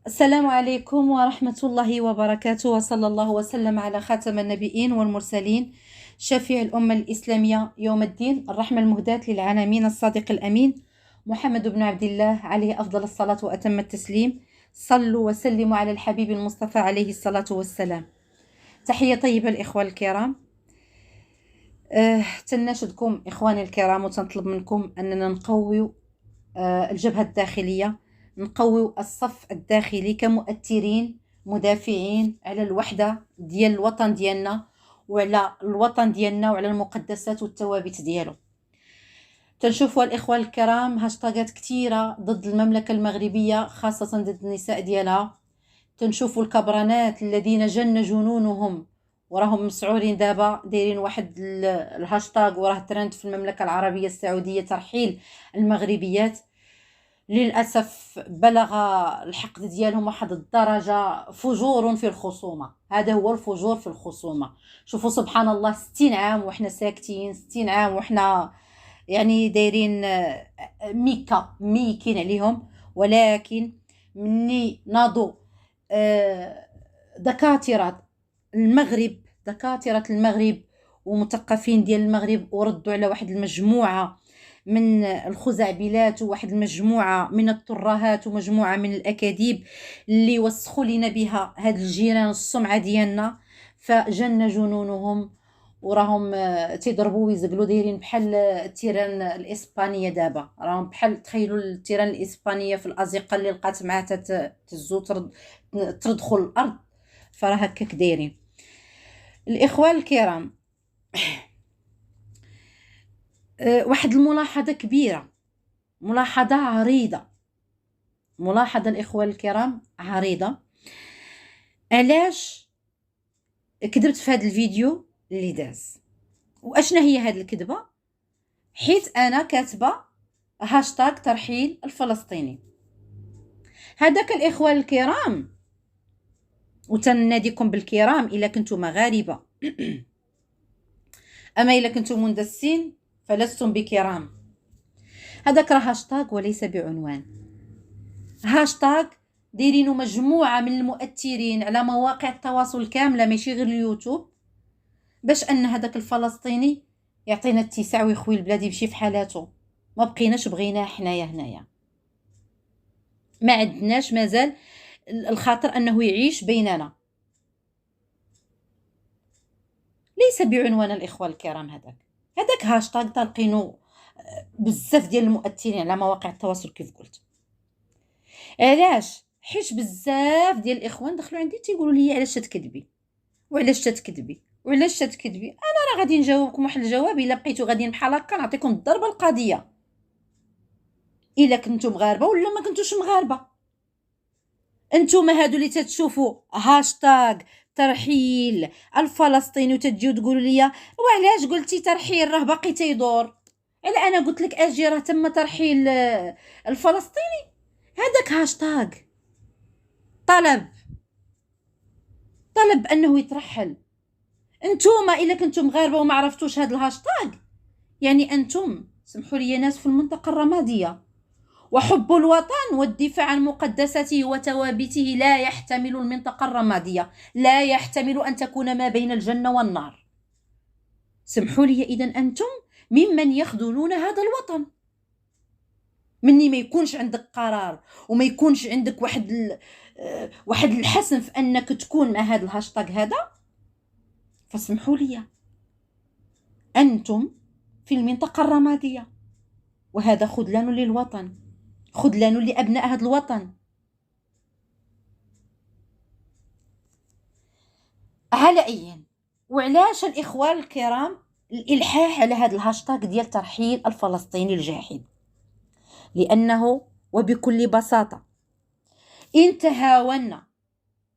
السلام عليكم ورحمة الله وبركاته، وصلى الله وسلم على خاتم النبيين والمرسلين، شفيع الأمة الإسلامية يوم الدين، الرحمة المهداة للعالمين، الصادق الأمين محمد بن عبد الله عليه أفضل الصلاة وأتم التسليم. صلوا وسلموا على الحبيب المصطفى عليه الصلاة والسلام. تحية طيبة الإخوة الكرام. تناشدكم إخواني الكرام وتنطلب منكم أننا نقوي الجبهة الداخلية، نقوي الصف الداخلي كمؤثرين مدافعين على الوحدة ديال الوطن ديالنا، وعلى الوطن ديالنا، وعلى المقدسات والثوابت ديالو. تنشوفوا الإخوة الكرام هاشتاغات كثيرة ضد المملكة المغربية، خاصة ضد النساء ديالها. تنشوفوا الكبرانات الذين جن جنونهم وراهم مسعورين دابا دايرين واحد الهاشتاغ وراه ترند في المملكة العربية السعودية: ترحيل المغربيات. للأسف بلغ الحقد ديالهم واحد الدرجة، فجور في الخصومة، هذا هو الفجور في الخصومة. شوفوا سبحان الله، 60 عام وحنا ساكتين، 60 عام وحنا يعني دايرين ميكين عليهم. ولكن مني ناضوا دكاترة المغرب، دكاترة المغرب ومثقفين ديال المغرب، وردوا على واحد المجموعة من الخزعبلات وواحد المجموعة من الترهات ومجموعة من الأكاذيب اللي وسخوا لنا بها هاد الجيران السمعة ديالنا، فجن جنونهم وراهم تيضربوا ويزقلوا، دايرين بحال التيران الإسبانية. دابا راهم بحال، تخيلوا التيران الإسبانية في الأزقة اللي لقات معها تزو تردخل الأرض، فراه هكاك دايرين. الإخوة الكرام، واحد الملاحظة كبيرة، ملاحظة عريضة، ملاحظة الإخوة الكرام عريضة. علاش كذبت في هذا الفيديو اللي داز؟ واشنا هي هذه الكذبة؟ حيت أنا كاتبة هاشتاغ ترحيل الفلسطيني. هذاك الإخوة الكرام، وتناديكم بالكرام إلا كنتم مغاربة أما إلا كنتم مندسين فلستم بكرام. هذاك راه هاشتاغ وليس بعنوان. هاشتاغ دايرينو مجموعة من المؤثرين على مواقع التواصل كاملة، ماشي غير اليوتيوب، باش أن هذاك الفلسطيني يعطينا اتساع ويخوي البلاد يمشي في حالاته. ما بقيناش بغيناه حنايا هنايا، ما عندناش مازال الخاطر أنه يعيش بيننا. ليس بعنوان الإخوة الكرام. هذاك هاشتاغ تلقينو بزاف ديال المؤثرين على مواقع التواصل كيف قلت. علاش؟ حيت بزاف ديال الاخوان دخلوا عندي تيقولوا لي علاش تكذبي وعلاش تكذبي وعلاش تكذبي. انا راه غادي نجاوبكم واحد الجواب، الا بقيتو غاديين بحال هكا نعطيكم الضربه القاضيه، الا كنتو مغاربه ولا ما كنتوش مغاربه. انتوما هادو اللي تتشوفوا هاشتاغ ترحيل الفلسطيني وتجيو تقولوا لي وعلاش قلتي ترحيل، راه باقي تيدور. الا انا قلت لك اجي راه تم ترحيل الفلسطيني، هذاك هاشتاغ طلب انه يترحل. انتوما الا كنتم مغاربه وما عرفتوش هذا الهاشتاغ، يعني انتم سمحوا لي ناس في المنطقه الرماديه، وحب الوطن والدفاع عن مقدساته وثوابته لا يحتمل المنطقه الرماديه، لا يحتمل ان تكون ما بين الجنه والنار. سمحوا لي، اذا انتم ممن يخذلون هذا الوطن. مني ما يكونش عندك قرار وما يكونش عندك واحد الحسم في انك تكون مع هذا الهاشتاغ هذا، فاسمحوا لي أنتم في المنطقة الرمادية، وهذا خذلان للوطن، خذلان لأبناء هذا الوطن. على أي وعلاش الإخوة الكرام الإلحاح على هذا الهاشتاغ ديال ترحيل الفلسطيني الجاحد؟ لأنه وبكل بساطة إن تهاونا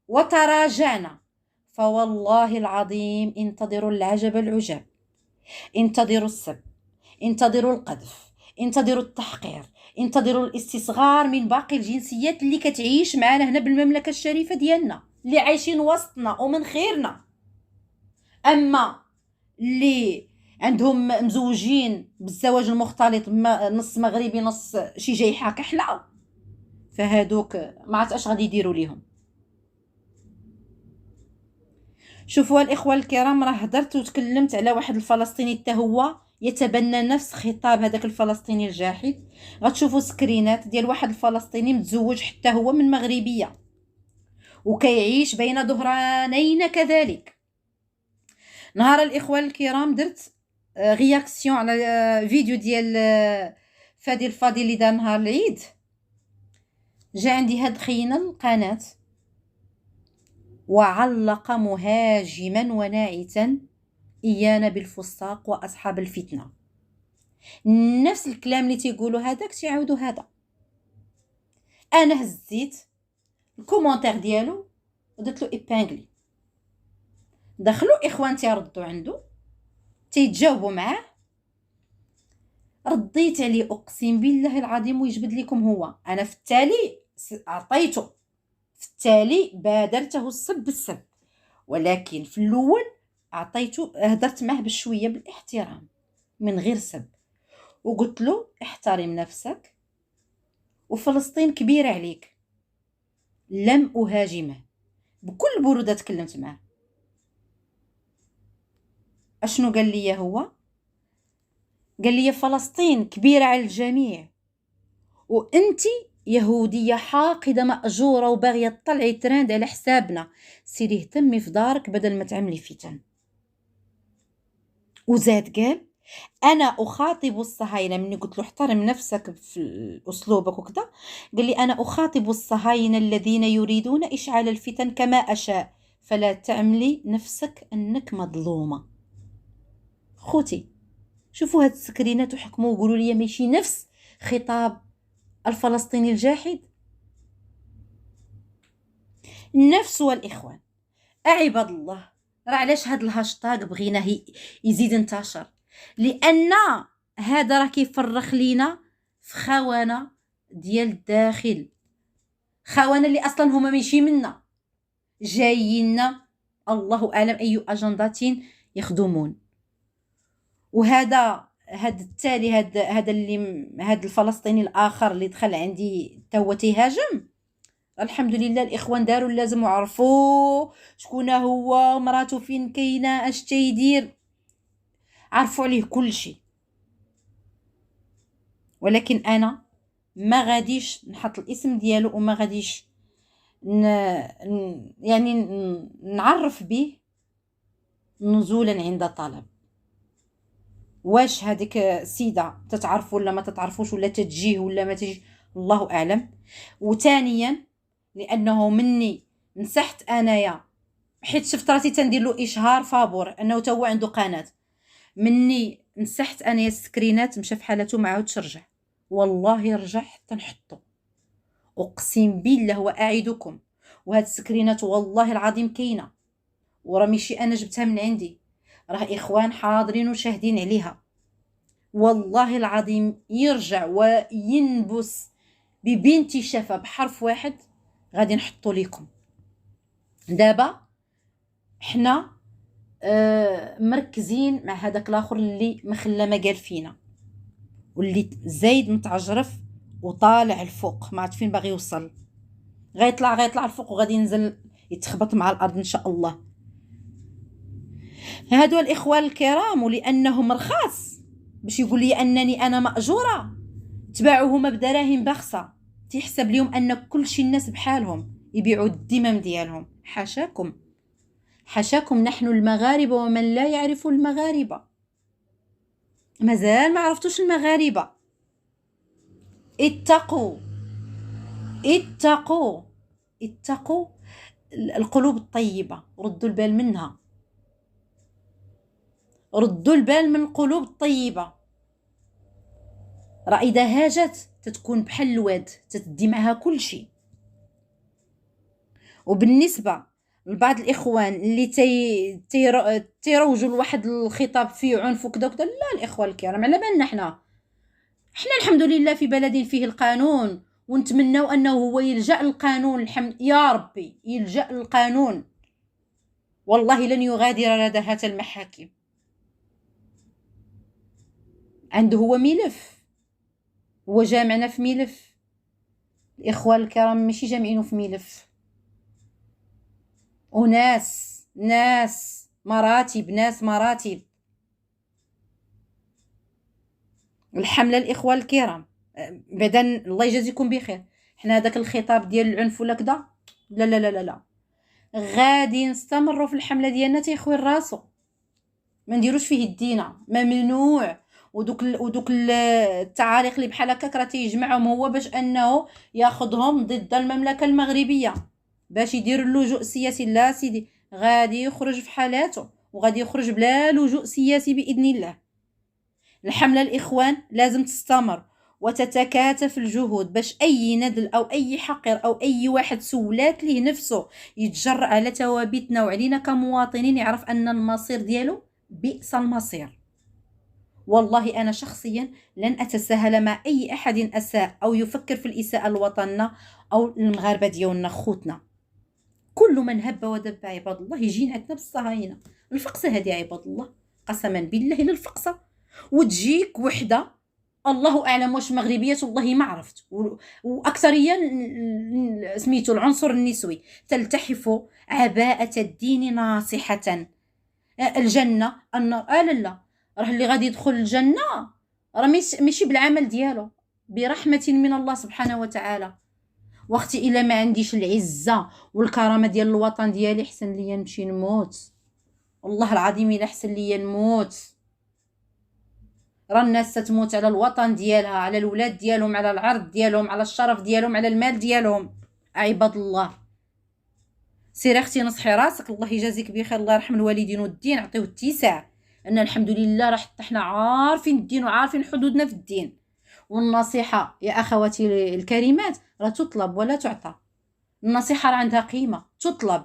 وتراجعنا فوالله العظيم انتظروا العجب العجاب، انتظروا السب، انتظروا القذف، انتظروا التحقير، انتظروا الاستصغار من باقي الجنسيات اللي كتعيش معنا هنا بالمملكة الشريفة ديالنا، اللي عايشين وسطنا ومن خيرنا. اما اللي عندهم مزوجين بالزواج المختلط، نص مغربي نص شي جاي حاكه حلا، فهادوك ما عرفت اش غادي يديروا ليهم. شوفوا الاخوه الكرام، راه هضرت وتكلمت على واحد الفلسطيني حتى هو يتبنى نفس خطاب هذاك الفلسطيني الجاحد. غتشوفوا سكرينات ديال واحد الفلسطيني متزوج حتى هو من مغربيه وكيعيش بين ظهرانين كذلك. نهار الاخوه الكرام درت رياكسيون على فيديو ديال فادي الفاضي اللي دار نهار العيد. جا عندي هاد خينا القناه وعلق مهاجما وناعتا إيانا بالفساق وأصحاب الفتنة. نفس الكلام اللي تيقولوا هذاك تيعاودوا هذا. أنا هزيت الكومونتير ديالو ودرت له إبانغلي. دخلوا إخوان تيردوا عنده تيتجاوبوا معاه، رديت عليه أقسم بالله العظيم ويجبد لكم هو. أنا في التالي عطيته، في التالي بادرته السب بالسب، ولكن في الأول عطيته هدرت معه بشويه بالاحترام من غير سب، وقلت له احترم نفسك وفلسطين كبيره عليك. لم اهاجمه، بكل بروده تكلمت معه. اشنو قال لي هو؟ قال لي فلسطين كبيره على الجميع، وانتي يهوديه حاقده ماجوره وباغيه تطلعي ترند على حسابنا. سيري اهتمي في دارك بدل ما تعملي فتن. وزاد قال انا اخاطب الصهاينه. مني قلت له احترم نفسك في اسلوبك وكذا، قال لي انا اخاطب الصهاينه الذين يريدون اشعال الفتن كما اشاء، فلا تعملي نفسك انك مظلومه. خوتي شوفوا هاد السكرينات وحكموا وقولوا لي ماشي نفس خطاب الفلسطيني الجاحد؟ نفس الاخوان عباد الله. راه علاش هاد الهاشتاغ بغيناه يزيد انتشر؟ لان هذا راه كيفرخ لينا في خونه ديال الداخل، خونه اللي اصلا هما ماشي منا، جايين الله اعلم اي اجندات يخدمون. وهذا التالي هذا اللي هذا الفلسطيني الاخر اللي دخل عندي تا هو تيهاجم، الحمد لله الاخوان داروا اللازم وعرفوا شكون هو، مراته فين كاينه، اش تيدير، عرفوا عليه كل شيء. ولكن انا ما غاديش نحط الاسم ديالو وما غاديش يعني نعرف به نزولا عند طلب. واش هذيك السيده تتعرف ولا ما تتعرفوش، ولا تتجيه ولا ما تجي، الله اعلم. وثانيا لانه مني نسحت انايا، حيت شفت راسي تندير له اشهار فابور انه تا هو عنده قناه، مني نسحت انايا السكرينات مشى في حالته ما عاودش رجع. والله رجع حتى نحطو، اقسم بالله واعدكم. وهاد السكرينات والله العظيم كاينه، وراه ماشي انا جبتها من عندي، راه اخوان حاضرين وشاهدين عليها. والله العظيم يرجع وينبس ببنتي شفا بحرف واحد غادي نحطو لكم. دابا حنا مركزين مع هذاك الاخر اللي مخلى ما قال فينا، واللي زايد متعجرف وطالع الفوق، ما عرفت فين باغي يوصل. غيطلع الفوق وغادي ينزل يتخبط مع الارض ان شاء الله. هادو الاخوه الكرام ولانهم رخاص باش يقول لي انني انا ماجوره، تباعوهما بدراهم بخسه، تيحسب ليهم ان كل شي الناس بحالهم يبيعوا الدمم ديالهم. حاشاكم حاشاكم، نحن المغاربه ومن لا يعرف المغاربه. مازال ما عرفتوش المغاربه. اتقوا اتقوا اتقوا القلوب الطيبه، ردوا البال منها، ردوا البال من القلوب الطيبه. راه اذا هاجت تتكون بحال الواد، تتدي معها كل شيء. وبالنسبه لبعض الاخوان اللي تيروجوا لواحد الخطاب فيه عنف وكذا وكذا، لا الاخوه الكرام على بالنا حنا الحمد لله في بلد فيه القانون، ونتمنوا انه هو يلجأ للقانون. الحمد يا ربي يلجأ للقانون، والله لن يغادر ردهات المحاكم. عنده هو ملف، هو جامعنا في ملف، الإخوان الكرام ماشي جامعينه في ملف، وناس مراتب، ناس مراتب. الحملة الإخوان الكرام، بعدا الله يجازيكم بخير، حنا هذاك الخطاب ديال العنف ولا كدا، لا لا لا لا لا، غادي نستمروا في الحملة ديالنا تيخوي راسو، ما نديروش فيه يدينا، ممنوع. ودوك التعاليق اللي بحال هكاك راه تيجمعهم هو باش انه ياخذهم ضد المملكه المغربيه باش يدير اللجوء السياسي. لا سيدي، غادي يخرج في حالاته وغادي يخرج بلا لجوء سياسي باذن الله. الحمله الاخوان لازم تستمر وتتكاتف الجهود باش اي ندل او اي حقر او اي واحد سولات ليه نفسه يتجرأ على توابيتنا وعلينا كمواطنين يعرف ان المصير ديالو بئس المصير. والله أنا شخصيا لن أتساهل مع أي أحد أساء أو يفكر في الإساءة لوطننا أو المغاربة ديالنا خوتنا. كل من هب ودب عباد الله يجين عندنا بالصهاينة. الفقصة هذه عباد الله، قسما بالله للفقصة. وتجيك وحدة الله أعلم واش مغربية، والله ما عرفت، وأكثريا سميتو العنصر النسوي تلتحف عباءة الدين ناصحة. الجنة النار، لا لا، راه اللي غادي يدخل الجنة راه ماشي بالعمل ديالو، برحمة من الله سبحانه وتعالى. واختي الا ما عنديش العزة والكرامة ديال الوطن ديالي حسن ليا نمشي نموت، والله العظيم الا حسن ليا نموت. راه الناس تتموت على الوطن ديالها، على الولاد ديالهم، على العرض ديالهم، على الشرف ديالهم، على المال ديالهم. عباد الله، سيري اختي نصحي راسك، الله يجازيك بخير، الله يرحم الوالدين والدين، عطيه الاتساع. ان الحمد لله راه حتى حنا عارفين الدين وعارفين حدودنا في الدين. والنصيحه يا اخواتي الكريمات راه تطلب ولا تعطى. النصيحه راه عندها قيمه، تطلب،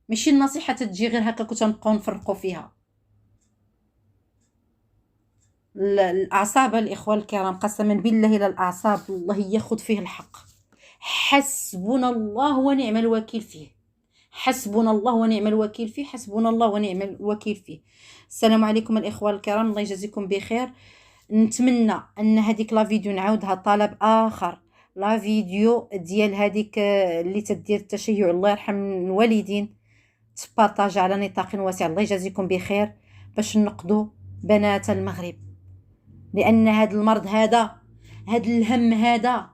ماشي النصيحه تجي غير هكاك وتنبقاو نفرقوا فيها. الاعصاب الاخوه الكرام قسما بالله الى الاعصاب الله ياخذ فيه الحق. حسبنا الله ونعم الوكيل فيه، حسبنا الله ونعم الوكيل فيه، حسبنا الله ونعم الوكيل فيه. السلام عليكم الاخوه الكرام، الله يجازيكم بخير. نتمنى ان هذيك لا فيديو نعاودها طلب اخر، لا فيديو ديال هذيك اللي تدير التشيع الله يرحم الوالدين، تبارطاج على نطاق واسع، الله يجازيكم بخير، باش نقضوا بنات المغرب. لان هذا المرض هذا الهم هذا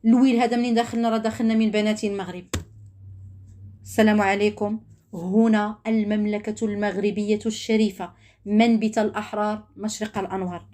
الويل هذا منين داخلنا، راه داخلنا من بنات المغرب. السلام عليكم. هنا المملكة المغربية الشريفة، منبت الأحرار، مشرق الأنوار.